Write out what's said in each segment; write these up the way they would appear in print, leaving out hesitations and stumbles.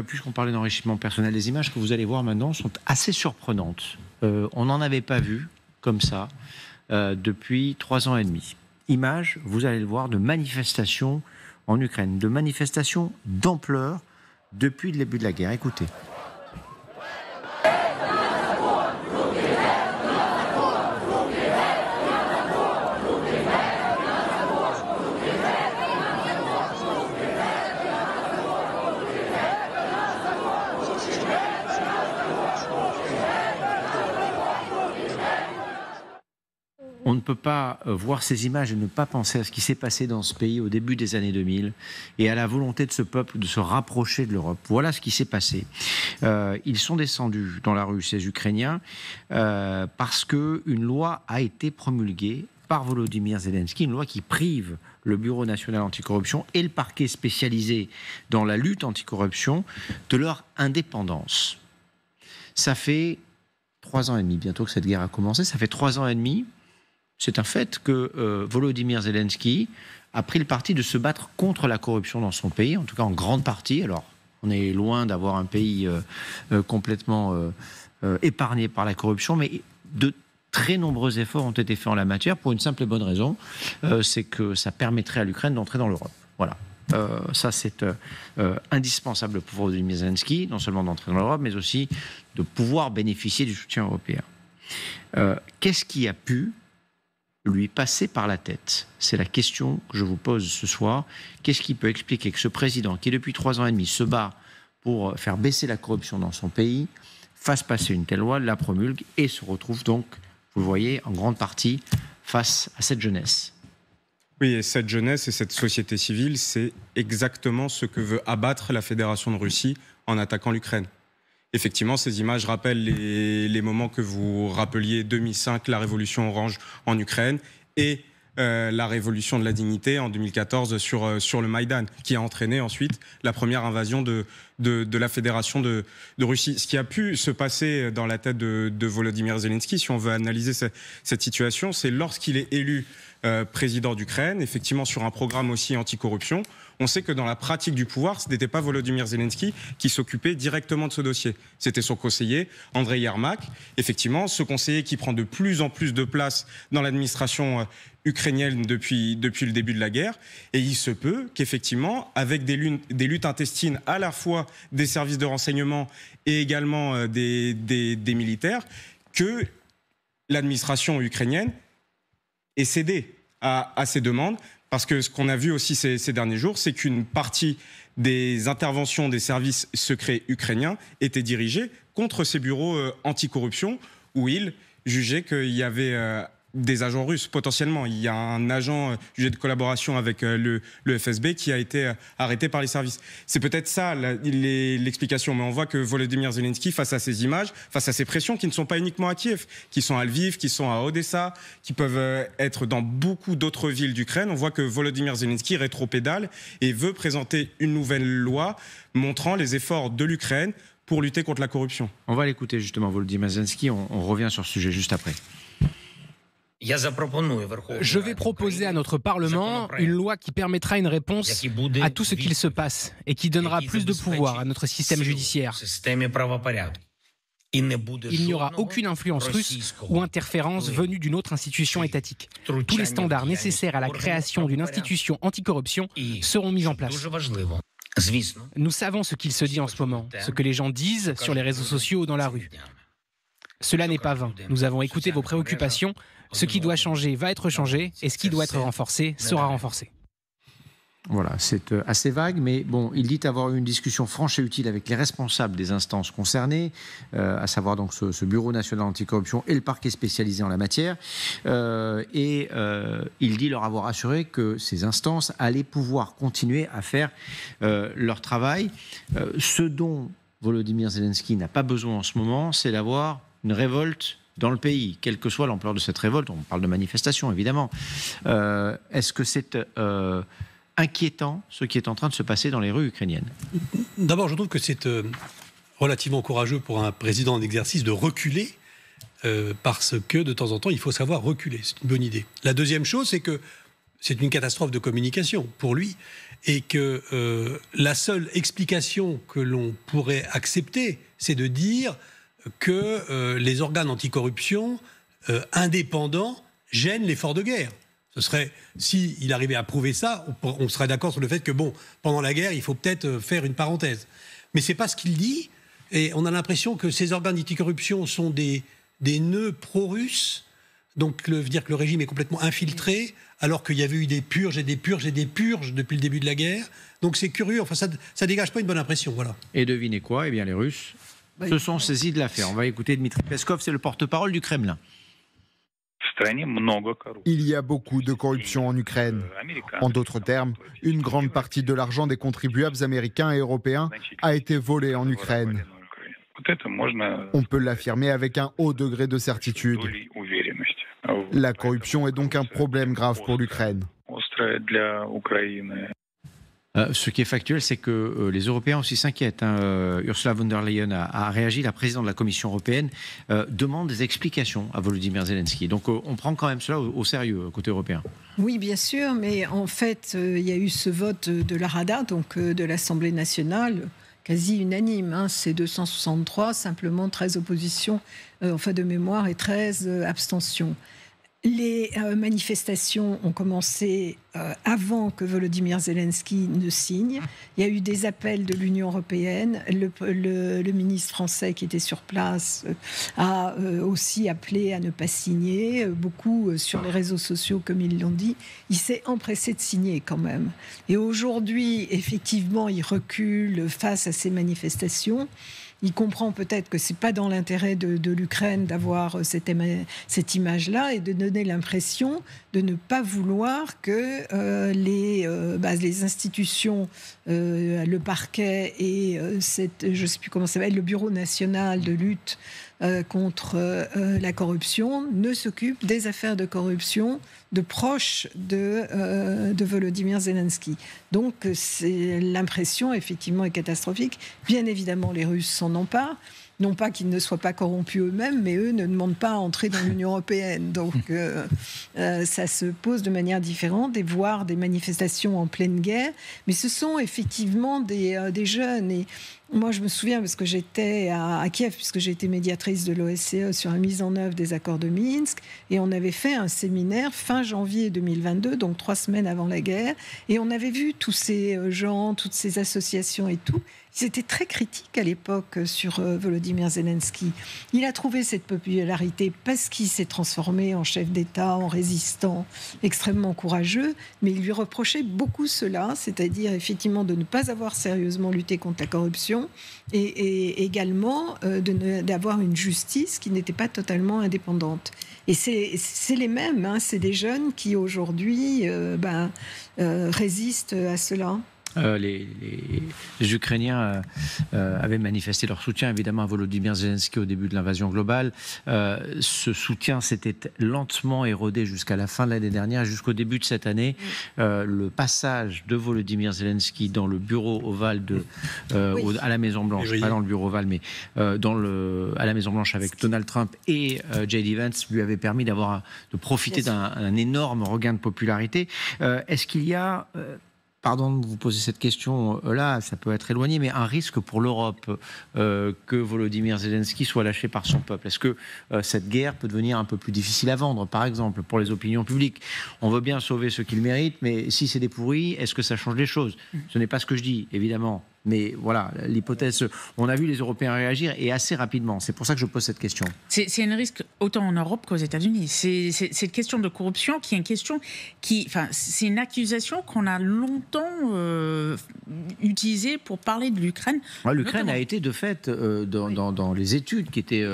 Puisqu'on parlait d'enrichissement personnel, les images que vous allez voir maintenant sont assez surprenantes. On n'en avait pas vu comme ça depuis 3 ans et demi. Images, vous allez le voir, de manifestations en Ukraine, de manifestations d'ampleur depuis le début de la guerre. Écoutez. On ne peut pas voir ces images et ne pas penser à ce qui s'est passé dans ce pays au début des années 2000 et à la volonté de ce peuple de se rapprocher de l'Europe. Voilà ce qui s'est passé. Ils sont descendus dans la rue, ces Ukrainiens, parce qu'une loi a été promulguée par Volodymyr Zelensky, une loi qui prive le Bureau national anticorruption et le parquet spécialisé dans la lutte anticorruption de leur indépendance. Ça fait 3 ans et demi, bientôt que cette guerre a commencé, ça fait 3 ans et demi. C'est un fait que Volodymyr Zelensky a pris le parti de se battre contre la corruption dans son pays, en tout cas en grande partie. Alors, on est loin d'avoir un pays complètement épargné par la corruption, mais de très nombreux efforts ont été faits en la matière pour une simple et bonne raison, c'est que ça permettrait à l'Ukraine d'entrer dans l'Europe. Voilà. Ça, c'est indispensable pour Volodymyr Zelensky, non seulement d'entrer dans l'Europe, mais aussi de pouvoir bénéficier du soutien européen. Qu'est-ce qui a pu lui passer par la tête? C'est la question que je vous pose ce soir. Qu'est-ce qui peut expliquer que ce président, qui depuis 3 ans et demi se bat pour faire baisser la corruption dans son pays, fasse passer une telle loi, la promulgue et se retrouve donc, vous le voyez, en grande partie face à cette jeunesse? Oui, et cette jeunesse et cette société civile, c'est exactement ce que veut abattre la Fédération de Russie en attaquant l'Ukraine. Effectivement, ces images rappellent les moments que vous rappeliez, 2005, la révolution orange en Ukraine et la révolution de la dignité en 2014 sur le Maïdan, qui a entraîné ensuite la première invasion de la Fédération de Russie. Ce qui a pu se passer dans la tête de Volodymyr Zelensky, si on veut analyser cette situation, c'est lorsqu'il est élu président d'Ukraine, effectivement sur un programme aussi anticorruption. On sait que dans la pratique du pouvoir, ce n'était pas Volodymyr Zelensky qui s'occupait directement de ce dossier. C'était son conseiller, Andrei Yermak. Effectivement, ce conseiller qui prend de plus en plus de place dans l'administration ukrainienne depuis le début de la guerre. Et il se peut qu'effectivement, avec des luttes intestines à la fois des services de renseignement et également des militaires, que l'administration ukrainienne ait cédé à ces demandes. Parce que ce qu'on a vu aussi ces derniers jours, c'est qu'une partie des interventions des services secrets ukrainiens était dirigée contre ces bureaux anticorruption, où ils jugeaient qu'il y avait des agents russes potentiellement. Il y a un agent jugé de collaboration avec le FSB qui a été arrêté par les services. C'est peut-être ça l'explication, mais on voit que Volodymyr Zelensky, face à ces images, face à ces pressions qui ne sont pas uniquement à Kiev, qui sont à Lviv, qui sont à Odessa, qui peuvent être dans beaucoup d'autres villes d'Ukraine, on voit que Volodymyr Zelensky rétropédale et veut présenter une nouvelle loi montrant les efforts de l'Ukraine pour lutter contre la corruption. On va l'écouter justement, Volodymyr Zelensky, on revient sur ce sujet juste après. Je vais proposer à notre Parlement une loi qui permettra une réponse à tout ce qu'il se passe et qui donnera plus de pouvoir à notre système judiciaire. Il n'y aura aucune influence russe ou interférence venue d'une autre institution étatique. Tous les standards nécessaires à la création d'une institution anticorruption seront mis en place. Nous savons ce qu'il se dit en ce moment, ce que les gens disent sur les réseaux sociaux ou dans la rue. Cela n'est pas vain. Nous avons écouté vos préoccupations. Ce qui doit changer va être changé et ce qui doit être renforcé sera renforcé. Voilà, c'est assez vague, mais bon, il dit avoir eu une discussion franche et utile avec les responsables des instances concernées, à savoir donc ce Bureau national anticorruption et le parquet spécialisé en la matière, et il dit leur avoir assuré que ces instances allaient pouvoir continuer à faire leur travail. Ce dont Volodymyr Zelensky n'a pas besoin en ce moment, c'est d'avoir une révolte dans le pays, quelle que soit l'ampleur de cette révolte. On parle de manifestation, évidemment. Est-ce que c'est inquiétant, ce qui est en train de se passer dans les rues ukrainiennes? D'abord, je trouve que c'est relativement courageux pour un président en exercice de reculer, parce que de temps en temps, il faut savoir reculer. C'est une bonne idée. La deuxième chose, c'est que c'est une catastrophe de communication pour lui, et que la seule explication que l'on pourrait accepter, c'est de dire que les organes anticorruption indépendants gênent l'effort de guerre. Ce serait, s'il arrivait à prouver ça, on serait d'accord sur le fait que, bon, pendant la guerre, il faut peut-être faire une parenthèse. Mais c'est pas ce qu'il dit, et on a l'impression que ces organes anticorruption sont des nœuds pro-russes, donc veut dire que le régime est complètement infiltré, alors qu'il y avait eu des purges et des purges et des purges depuis le début de la guerre. Donc c'est curieux, enfin ça dégage pas une bonne impression, voilà. Et devinez quoi ? Eh bien les Russes se sont saisis de l'affaire. On va écouter Dmitri Peskov, c'est le porte-parole du Kremlin. Il y a beaucoup de corruption en Ukraine. En d'autres termes, une grande partie de l'argent des contribuables américains et européens a été volé en Ukraine. On peut l'affirmer avec un haut degré de certitude. La corruption est donc un problème grave pour l'Ukraine. Ce qui est factuel, c'est que les Européens aussi s'inquiètent. Ursula von der Leyen a réagi, la présidente de la Commission européenne demande des explications à Volodymyr Zelensky. Donc on prend quand même cela au sérieux, côté européen. Oui, bien sûr, mais en fait, il y a eu ce vote de la Rada, donc de l'Assemblée nationale, quasi unanime. C'est 263, simplement 13 oppositions, enfin de mémoire, et 13 abstentions. Les manifestations ont commencé avant que Volodymyr Zelensky ne signe. Il y a eu des appels de l'Union européenne. Le ministre français qui était sur place a aussi appelé à ne pas signer. Beaucoup sur les réseaux sociaux, comme ils l'ont dit. Il s'est empressé de signer quand même. Et aujourd'hui, effectivement, il recule face à ces manifestations. Il comprend peut-être que ce n'est pas dans l'intérêt de l'Ukraine d'avoir cette image-là et de donner l'impression de ne pas vouloir que les institutions, le parquet et je ne sais plus comment ça s'appelle, le Bureau national de lutte contre la corruption ne s'occupent des affaires de corruption de proches de Volodymyr Zelensky. Donc l'impression effectivement est catastrophique. Bien évidemment, les Russes s'en emparent. Non pas qu'ils ne soient pas corrompus eux-mêmes, mais eux ne demandent pas à entrer dans l'Union européenne. Donc ça se pose de manière différente, et voir des manifestations en pleine guerre. Mais ce sont effectivement des jeunes. Et moi, je me souviens, parce que j'étais à Kiev, puisque j'ai été médiatrice de l'OSCE sur la mise en œuvre des accords de Minsk, et on avait fait un séminaire fin janvier 2022, donc 3 semaines avant la guerre, et on avait vu tous ces gens, toutes ces associations et tout. Ils étaient très critiques à l'époque sur Volodymyr Zelensky. Il a trouvé cette popularité parce qu'il s'est transformé en chef d'État, en résistant extrêmement courageux, mais il lui reprochait beaucoup cela, c'est-à-dire effectivement de ne pas avoir sérieusement lutté contre la corruption et également d'avoir une justice qui n'était pas totalement indépendante. Et c'est les mêmes, c'est des jeunes qui aujourd'hui résistent à cela. Les Ukrainiens avaient manifesté leur soutien évidemment à Volodymyr Zelensky au début de l'invasion globale. Ce soutien s'était lentement érodé jusqu'à la fin de l'année dernière, jusqu'au début de cette année. Le passage de Volodymyr Zelensky dans le bureau ovale à la Maison-Blanche, pas dans le bureau ovale, mais à la Maison-Blanche avec Donald Trump et J.D. Vance lui avait permis de profiter d'un énorme regain de popularité. Est-ce qu'il y a... Pardon de vous poser cette question-là, ça peut être éloigné, mais un risque pour l'Europe que Volodymyr Zelensky soit lâché par son peuple. Est-ce que cette guerre peut devenir un peu plus difficile à vendre, par exemple, pour les opinions publiques ? On veut bien sauver ceux qui le méritent, mais si c'est des pourris, est-ce que ça change les choses ? Ce n'est pas ce que je dis, évidemment. Mais voilà, l'hypothèse, on a vu les Européens réagir et assez rapidement. C'est pour ça que je pose cette question. C'est un risque autant en Europe qu'aux États-Unis. C'est une question de corruption qui est une question c'est une accusation qu'on a longtemps utilisée pour parler de l'Ukraine. L'Ukraine a été de fait, dans les études qui étaient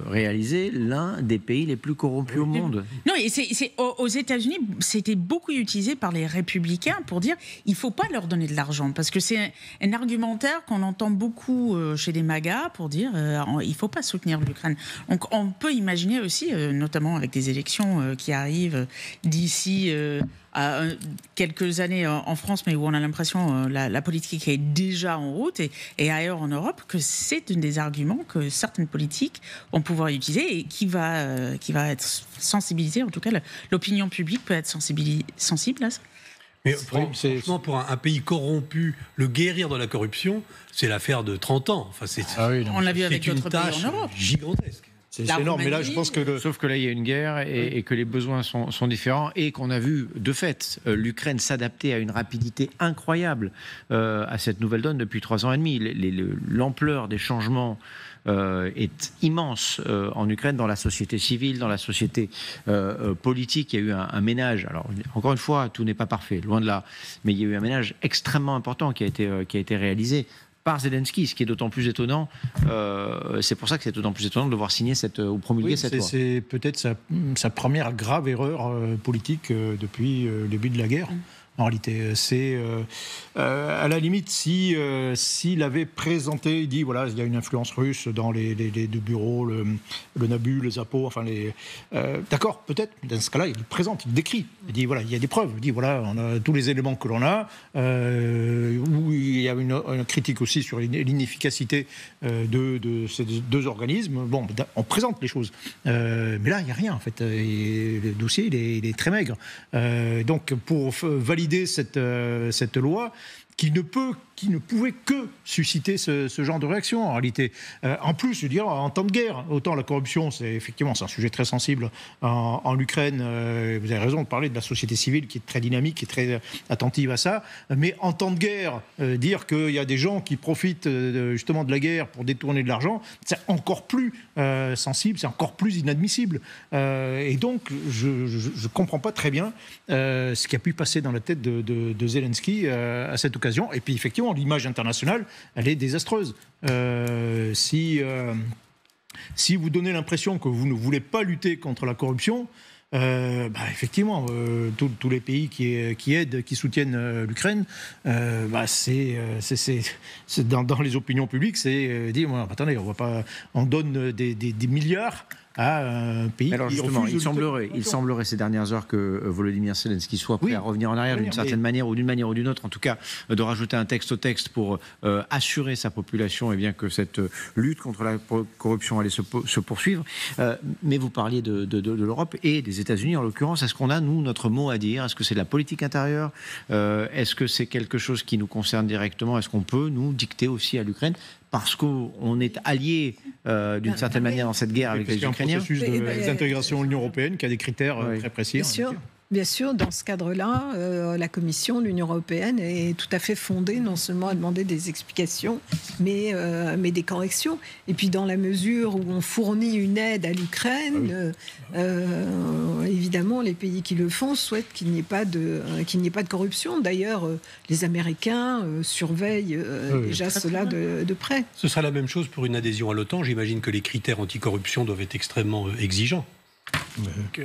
réalisées, l'un des pays les plus corrompus au monde. Non, et aux États-Unis, c'était beaucoup utilisé par les républicains pour dire il ne faut pas leur donner de l'argent parce que c'est un argument l'argumentaire qu'on entend beaucoup chez les MAGA pour dire il ne faut pas soutenir l'Ukraine. Donc on peut imaginer aussi, notamment avec des élections qui arrivent d'ici à quelques années en France, mais où on a l'impression la politique est déjà en route et ailleurs en Europe, que c'est un des arguments que certaines politiques vont pouvoir utiliser et qui va être sensibilisé. En tout cas, l'opinion publique peut être sensible à ça. Mais franchement, pour un pays corrompu, le guérir de la corruption, c'est l'affaire de 30 ans. Enfin, on l'a vu avec d'autres pays en Europe. Gigantesque. C'est énorme, mais là je pense que... Sauf que là il y a une guerre et que les besoins sont différents et qu'on a vu de fait l'Ukraine s'adapter à une rapidité incroyable à cette nouvelle donne depuis 3 ans et demi. L'ampleur des changements est immense en Ukraine, dans la société civile, dans la société politique. Il y a eu un ménage. Alors encore une fois, tout n'est pas parfait, loin de là, mais il y a eu un ménage extrêmement important qui a été réalisé par Zelensky, ce qui est d'autant plus étonnant. C'est pour ça que c'est d'autant plus étonnant de devoir signer ou promulguer cette loi. C'est peut-être sa première grave erreur politique depuis le début de la guerre. En réalité, c'est à la limite s'il avait présenté, il dit voilà, il y a une influence russe dans les deux bureaux, le Nabu, le Zapo, enfin d'accord, peut-être. Dans ce cas-là, il présente, il décrit, il dit voilà, il y a des preuves, il dit voilà, on a tous les éléments que l'on a. Où il y a une critique aussi sur l'inefficacité de ces deux organismes. Bon, on présente les choses, mais là, il n'y a rien en fait. Et le dossier, il est très maigre. Donc, pour valider cette loi qui ne pouvait que susciter ce genre de réaction en réalité. En plus, je veux dire, en temps de guerre, autant la corruption, c'est un sujet très sensible en Ukraine. Vous avez raison de parler de la société civile qui est très dynamique, qui est très attentive à ça. Mais en temps de guerre, dire qu'il y a des gens qui profitent justement de la guerre pour détourner de l'argent, c'est encore plus sensible, c'est encore plus inadmissible. Et donc, je ne comprends pas très bien ce qui a pu passer dans la tête de Zelensky à cette occasion. Et puis, effectivement, l'image internationale, elle est désastreuse. Si vous donnez l'impression que vous ne voulez pas lutter contre la corruption, effectivement, tous les pays qui aident, qui soutiennent l'Ukraine, c'est dans les opinions publiques, c'est dire attendez, on donne des milliards à un pays. Alors justement, il semblerait ces dernières heures que Volodymyr Zelensky soit prêt à revenir en arrière d'une certaine manière ou d'une autre, en tout cas de rajouter un texte au texte pour assurer sa population que cette lutte contre la corruption allait se poursuivre. Mais vous parliez de l'Europe et des États-Unis en l'occurrence. Est-ce qu'on a, nous, notre mot à dire? Est-ce que c'est de la politique intérieure? Est-ce que c'est quelque chose qui nous concerne directement? Est-ce qu'on peut, nous, dicter aussi à l'Ukraine? Parce qu'on est allié d'une certaine manière dans cette guerre avec les Ukrainiens. Il y a un processus d'intégration à l'Union européenne qui a des critères très précis. Bien sûr, dans ce cadre-là, la Commission, l'Union européenne est tout à fait fondée non seulement à demander des explications, mais des corrections. Et puis dans la mesure où on fournit une aide à l'Ukraine, évidemment, les pays qui le font souhaitent qu'il n'y ait pas de corruption. D'ailleurs, les Américains surveillent déjà cela de près. Ce sera la même chose pour une adhésion à l'OTAN. J'imagine que les critères anticorruption doivent être extrêmement exigeants.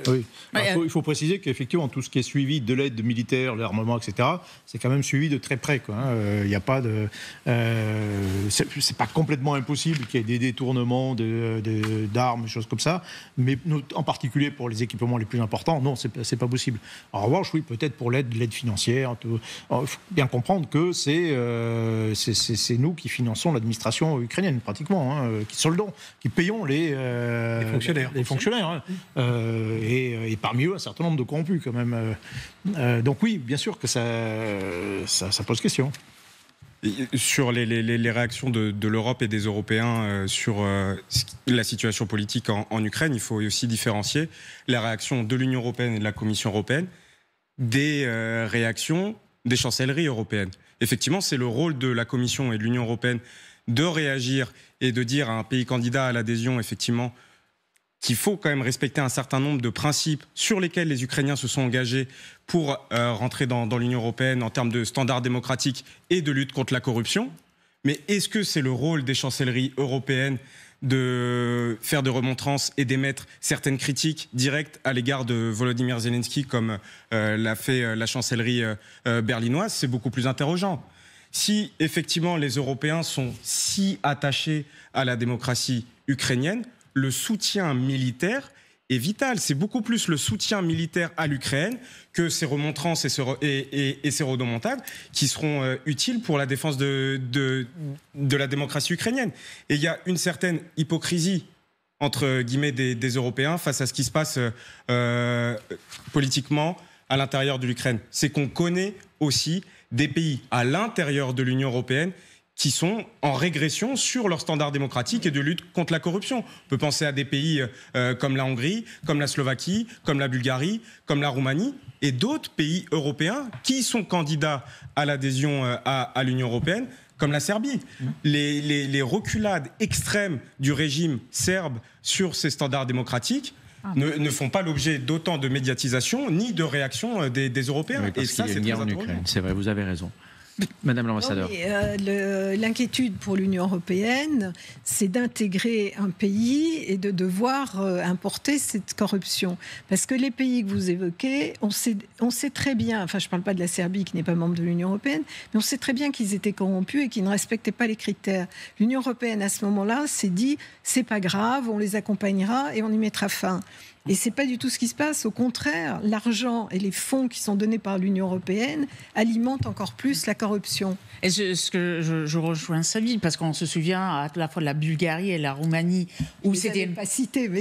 Oui. Il faut préciser qu'effectivement tout ce qui est suivi de l'aide militaire, l'armement, etc., c'est quand même suivi de très près. Il n'y a pas de, c'est pas complètement impossible qu'il y ait des détournements d'armes, des choses comme ça, mais en particulier pour les équipements les plus importants, non, c'est pas possible. En revanche, oui, peut-être pour l'aide financière. Il faut bien comprendre que c'est nous qui finançons l'administration ukrainienne pratiquement, qui soldons, qui payons les fonctionnaires. Et parmi eux un certain nombre de corrompus quand même. Donc oui, bien sûr que ça pose question. Sur les réactions de l'Europe et des Européens sur la situation politique en Ukraine, il faut aussi différencier la réaction de l'Union européenne et de la Commission européenne des réactions des chancelleries européennes. Effectivement, c'est le rôle de la Commission et de l'Union européenne de réagir et de dire à un pays candidat à l'adhésion, effectivement, qu'il faut quand même respecter un certain nombre de principes sur lesquels les Ukrainiens se sont engagés pour rentrer dans l'Union européenne en termes de standards démocratiques et de lutte contre la corruption. Mais est-ce que c'est le rôle des chancelleries européennes de faire des remontrances et d'émettre certaines critiques directes à l'égard de Volodymyr Zelensky, comme l'a fait la chancellerie berlinoise? C'est beaucoup plus interrogeant. Si effectivement les Européens sont si attachés à la démocratie ukrainienne, le soutien militaire est vital. C'est beaucoup plus le soutien militaire à l'Ukraine que ces remontrances et ces rodomontades qui seront utiles pour la défense de la démocratie ukrainienne. Et il y a une certaine hypocrisie entre guillemets des Européens face à ce qui se passe politiquement à l'intérieur de l'Ukraine. C'est qu'on connaît aussi des pays à l'intérieur de l'Union européenne qui sont en régression sur leurs standards démocratiques et de lutte contre la corruption. On peut penser à des pays comme la Hongrie, comme la Slovaquie, comme la Bulgarie, comme la Roumanie et d'autres pays européens qui sont candidats à l'adhésion à l'Union européenne, comme la Serbie. Les reculades extrêmes du régime serbe sur ces standards démocratiques ne font pas l'objet d'autant de médiatisation ni de réaction des Européens. Oui, et ça, c'est très intriguant. C'est vrai, vous avez raison. Madame l'ambassadeur. L'inquiétude pour l'Union européenne, c'est d'intégrer un pays et de devoir importer cette corruption. Parce que les pays que vous évoquez, on sait très bien, enfin je ne parle pas de la Serbie qui n'est pas membre de l'Union européenne, mais on sait très bien qu'ils étaient corrompus et qu'ils ne respectaient pas les critères. L'Union européenne, à ce moment-là, s'est dit, c'est pas grave, on les accompagnera et on y mettra fin. Et ce n'est pas du tout ce qui se passe. Au contraire, l'argent et les fonds qui sont donnés par l'Union européenne alimentent encore plus la corruption. Et je rejoins Sabine, parce qu'on se souvient à la fois de la Bulgarie et la Roumanie, où c'était pas cité, mais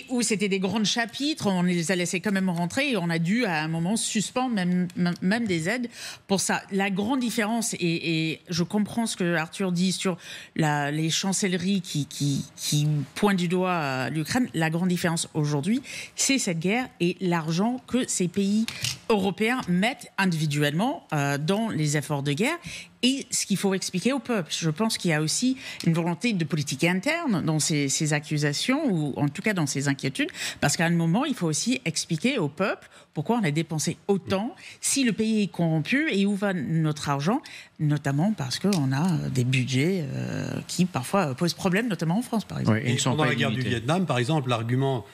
où c'était des grands chapitres, on les a laissés quand même rentrer et on a dû à un moment suspendre même des aides pour ça. La grande différence, et je comprends ce que Arthur dit sur les chancelleries qui pointent du doigt l'Ukraine, la grande différence aujourd'hui, c'est cette guerre et l'argent que ces pays européens mettent individuellement dans les efforts de guerre. Et ce qu'il faut expliquer au peuple, je pense qu'il y a aussi une volonté de politique interne dans ces accusations, ou en tout cas dans ces inquiétudes, parce qu'à un moment, il faut aussi expliquer au peuple pourquoi on a dépensé autant, si le pays est corrompu, et où va notre argent, notamment parce qu'on a des budgets qui parfois posent problème, notamment en France, par exemple. Oui, et pendant la guerre du Vietnam, par exemple, l'argument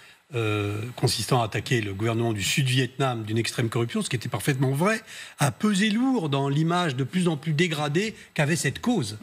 consistant à attaquer le gouvernement du Sud-Vietnam d'une extrême corruption, ce qui était parfaitement vrai, a pesé lourd dans l'image de plus en plus dégradée qu'avait cette cause.